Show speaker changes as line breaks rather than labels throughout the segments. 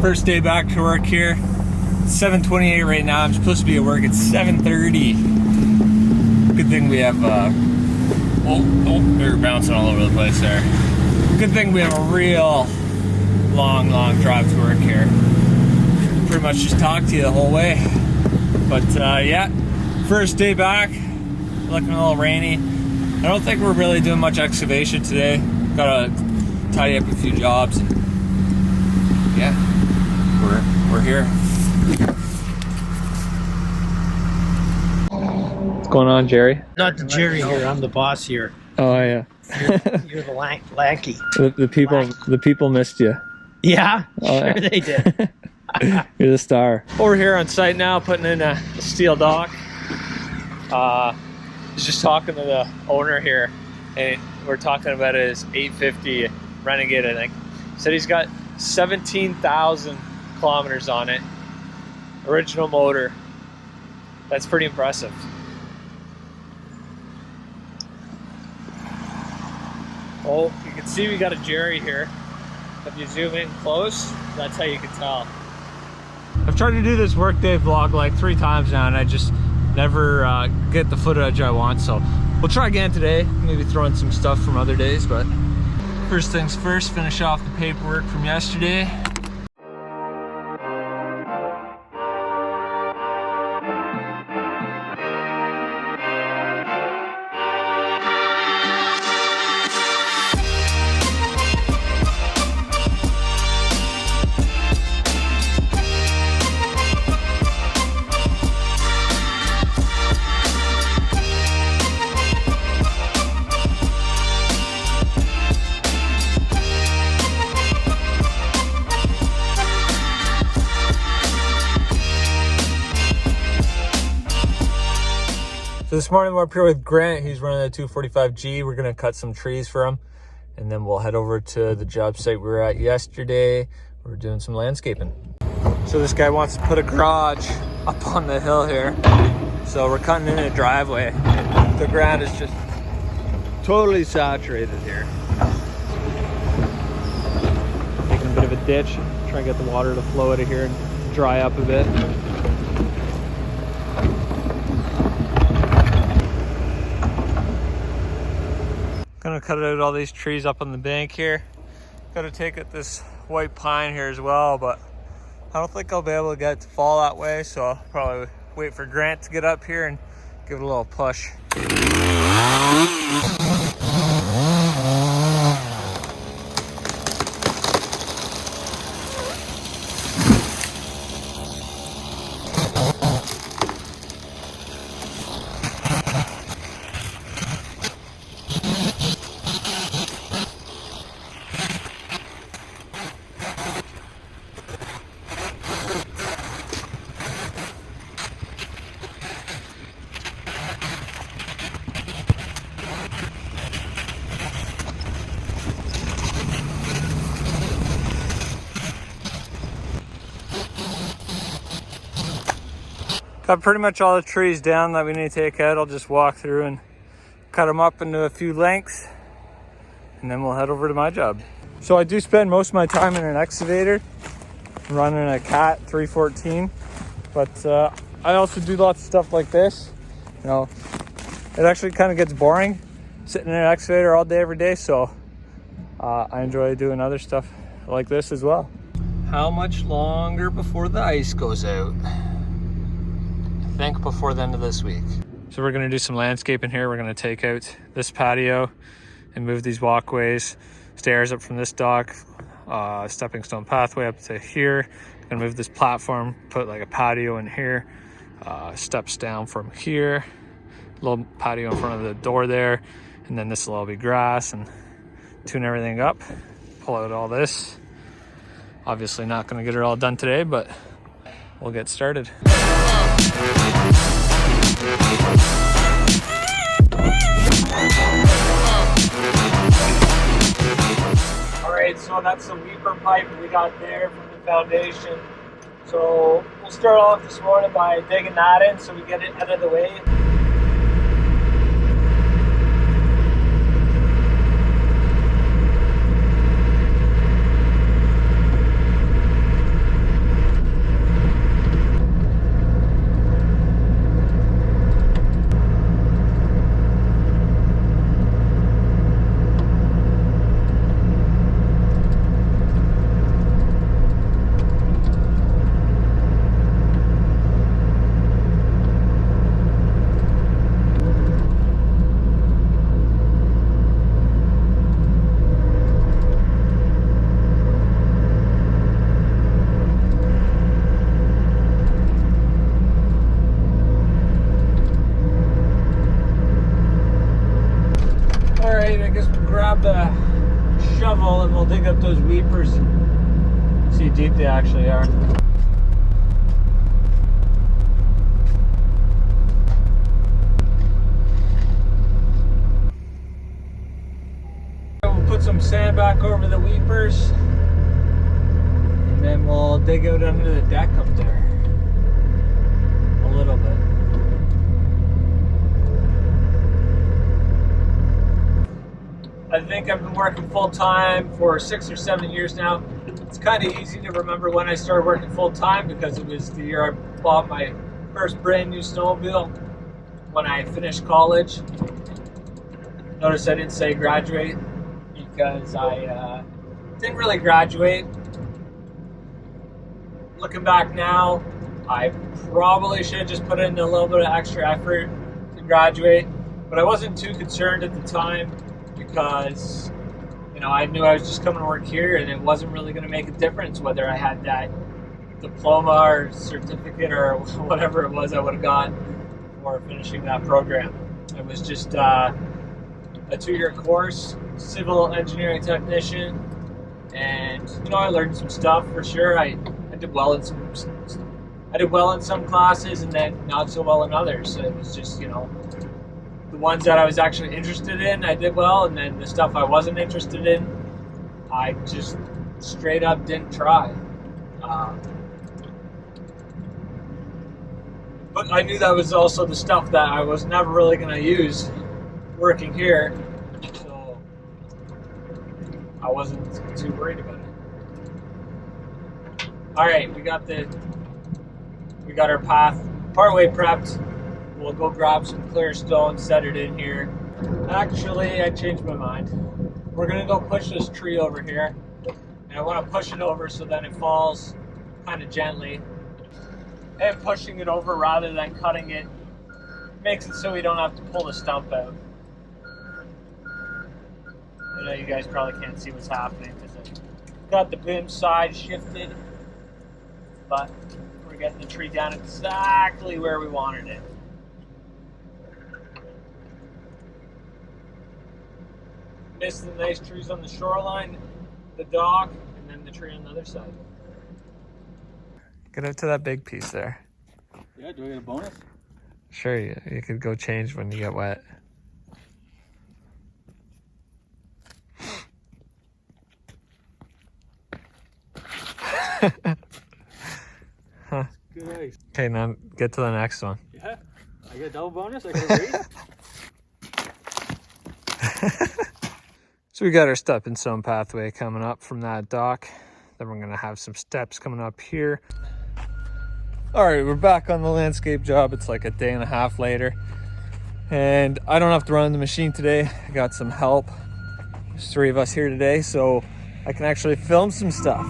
First day back to work here. It's 7:28 right now. I'm supposed to be at work at 7:30. Good thing we have they're bouncing all over the place there. Good thing we have a real long drive to work here. Pretty much just talk to you the whole way. But yeah, first day back, looking a little rainy. I don't think we're really doing much excavation today. Gotta tidy up a few jobs. And yeah, we're here. What's going on, Jerry?
Not the Jerry here. I'm the boss here.
Oh yeah.
You're the lanky.
The people missed you.
Yeah,
oh,
sure
yeah.
they did.
You're the star. Over here on site now, putting in a steel dock. Was just talking to the owner here, and we're talking about his 850 Renegade, I think. Said he's got 17,000 kilometers on it. Original motor. That's pretty impressive. Oh, you can see we got a Jerry here. If you zoom in close, that's how you can tell. I've tried to do this workday vlog like 3 times now, and I just never get the footage I want, so we'll try again today. Maybe throw in some stuff from other days, but first things first, finish off the paperwork from yesterday. So this morning we're up here with Grant. He's running a 245G. We're gonna cut some trees for him, and then we'll head over to the job site we were at yesterday. We're doing some landscaping. So this guy wants to put a garage up on the hill here. So we're cutting in a driveway. The ground is just totally saturated here. Making a bit of a ditch, trying to get the water to flow out of here and dry up a bit. Gonna cut out all these trees up on the bank here. Gotta take out this white pine here as well, but I don't think I'll be able to get it to fall that way, so I'll probably wait for Grant to get up here and give it a little push. Got pretty much all the trees down that we need to take out. I'll just walk through and cut them up into a few lengths, and then we'll head over to my job. So I do spend most of my time in an excavator, running a Cat 314, but I also do lots of stuff like this. You know, it actually kind of gets boring sitting in an excavator all day, every day, so I enjoy doing other stuff like this as well. How much longer before the ice goes out? I think before the end of this week. So we're gonna do some landscaping here. We're gonna take out this patio and move these walkways, stairs up from this dock, stepping stone pathway up to here. Gonna move this platform, put like a patio in here, steps down from here, little patio in front of the door there, and then this will all be grass, and tune everything up, pull out all this. Obviously not gonna get it all done today, but we'll get started. Alright, so that's the weeper pipe we got there from the foundation. So we'll start off this morning by digging that in so we get it out of the way. dig up those weepers and see how deep they actually are. We'll put some sand back over the weepers, and then we'll dig out under the deck up there a little bit. I think I've been working full-time for 6 or 7 years now. It's kind of easy to remember when I started working full-time because it was the year I bought my first brand new snowmobile when I finished college. Notice I didn't say graduate because I didn't really graduate. Looking back now, I probably should have just put in a little bit of extra effort to graduate, but I wasn't too concerned at the time, because I knew I was just coming to work here and it wasn't really going to make a difference whether I had that diploma or certificate or whatever it was I would have got for finishing that program. It was just a 2-year course, civil engineering technician, and I learned some stuff for sure. I did well in some classes and then not so well in others. So it was just the ones that I was actually interested in, I did well, and then the stuff I wasn't interested in, I just straight up didn't try. But I knew that was also the stuff that I was never really going to use working here, so I wasn't too worried about it. All right, we got our path partway prepped. We'll go grab some clear stone, set it in here. Actually, I changed my mind. We're gonna go push this tree over here, and I want to push it over so then it falls kind of gently. And pushing it over rather than cutting it makes it so we don't have to pull the stump out. I know you guys probably can't see what's happening because I got the boom side shifted, but we're getting the tree down exactly where we wanted it. Missed the nice trees on the shoreline, the dock, and then the tree on the other side. Get up to that big piece there.
Yeah, do I get a bonus?
Sure, you could go change when you get wet. Huh.
Good ice.
Okay, now get to the next one.
Yeah, I get a double bonus. I get a raise.
So we got our stepping stone pathway coming up from that dock. Then we're gonna have some steps coming up here. All right, we're back on the landscape job. It's like a day and a half later, and I don't have to run the machine today. I got some help. There's 3 of us here today, so I can actually film some stuff.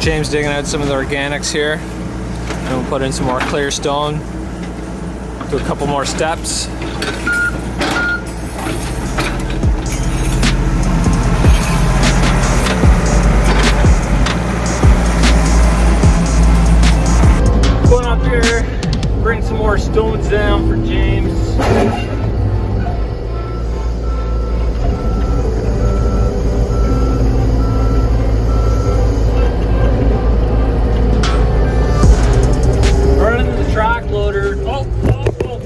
James digging out some of the organics here, and we'll put in some more clear stone, do a couple more steps. Going up here, bring some more stones down for James.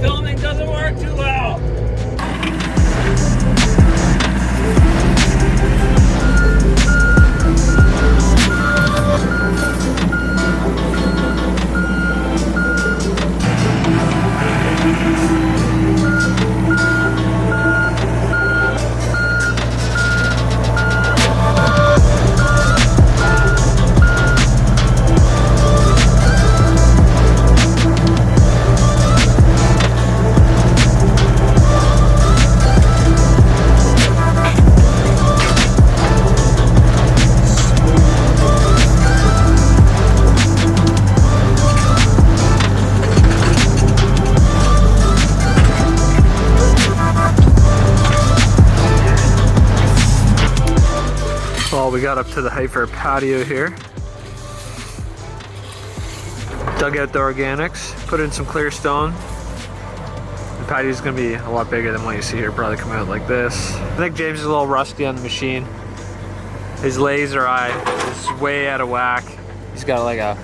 Filming doesn't work too well. we got up to the height for our patio here. Dug out the organics, put in some clear stone. The patio is gonna be a lot bigger than what you see here, probably come out like this. I think James is a little rusty on the machine. His laser eye is way out of whack. He's got like a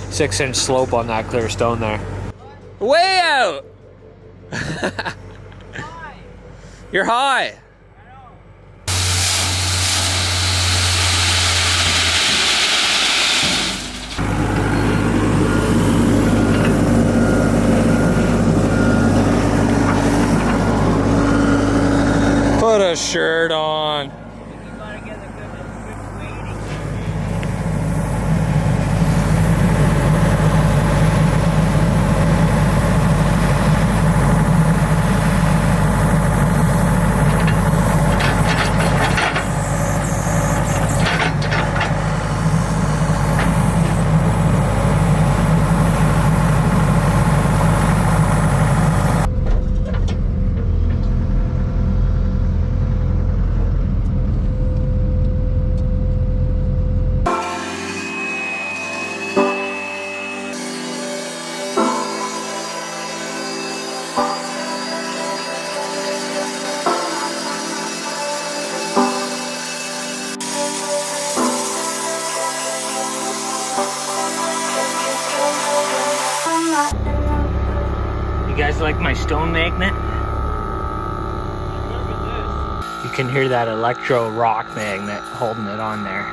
6-inch slope on that clear stone there. Way out! High. You're high. Put a shirt on.
You gotta get a good weighting. You guys like my stone magnet? You can hear that electro rock magnet holding it on there.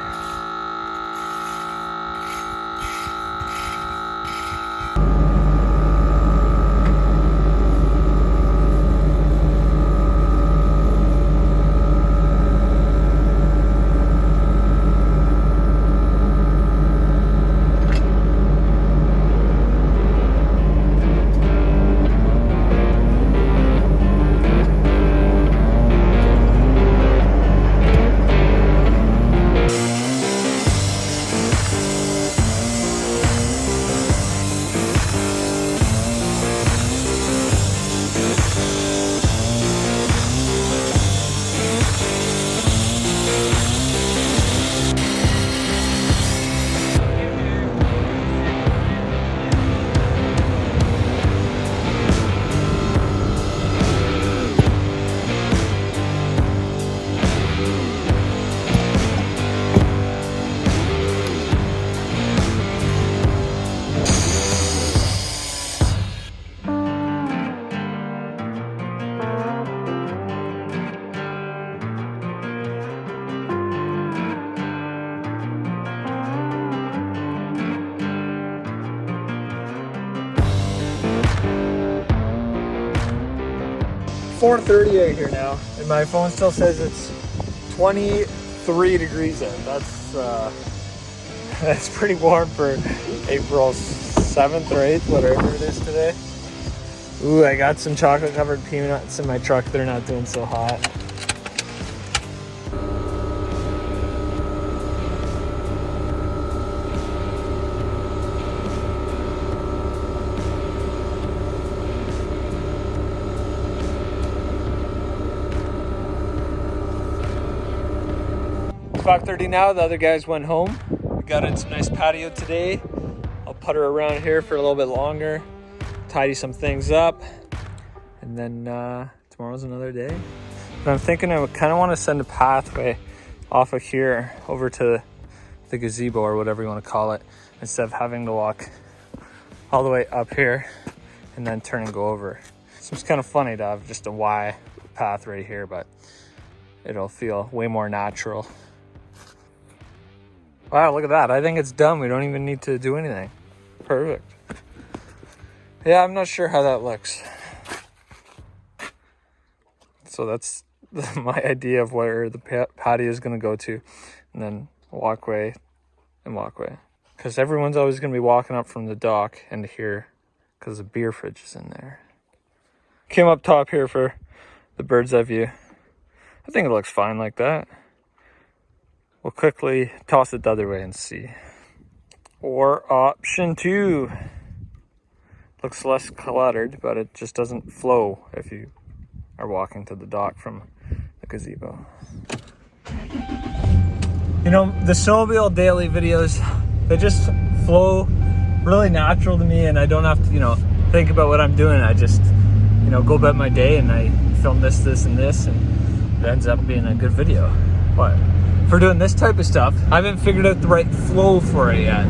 It's 4:30 out here now, and my phone still says it's 23 degrees out. That's pretty warm for April 7th or 8th, whatever it is today. Ooh, I got some chocolate covered peanuts in my truck. They're not doing so hot. It's 5:30 now. The other guys went home. We got in some nice patio today. I'll putter around here for a little bit longer, tidy some things up, and then tomorrow's another day. But I'm thinking I kind of want to send a pathway off of here over to the gazebo or whatever you want to call it, instead of having to walk all the way up here and then turn and go over. Seems kind of funny to have just a Y path right here, but it'll feel way more natural. Wow, look at that. I think it's done. We don't even need to do anything. Perfect. Yeah, I'm not sure how that looks. So that's my idea of where the patio is going to go to. And then walkway and walkway. Because everyone's always going to be walking up from the dock into here because the beer fridge is in there. Came up top here for the bird's eye view. I think it looks fine like that. We'll quickly toss it the other way and see. Or option 2. Looks less cluttered, but it just doesn't flow if you are walking to the dock from the gazebo. You know, the snowmobile daily videos, they just flow really natural to me, and I don't have to, you know, think about what I'm doing. I just, you know, go about my day and I film this, and this, and it ends up being a good video. But for doing this type of stuff, I haven't figured out the right flow for it yet.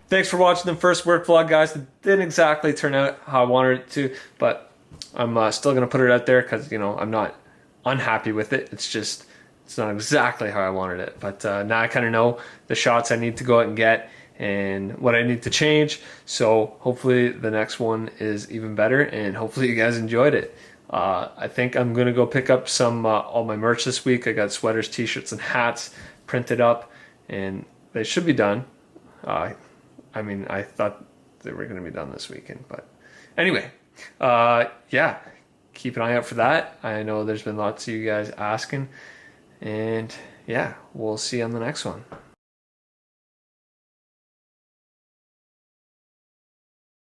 Thanks for watching the first work vlog, guys. It didn't exactly turn out how I wanted it to, but I'm still gonna put it out there because, you know, I'm not unhappy with it. It's just, it's not exactly how I wanted it. But now I kind of know the shots I need to go out and get and what I need to change. So hopefully the next one is even better, and hopefully you guys enjoyed it. I think I'm gonna go pick up some all my merch this week. I got sweaters, t-shirts, and hats printed up, and they should be done. I mean, I thought they were gonna be done this weekend, but anyway, yeah, keep an eye out for that. I know there's been lots of you guys asking, and yeah, we'll see you on the next one.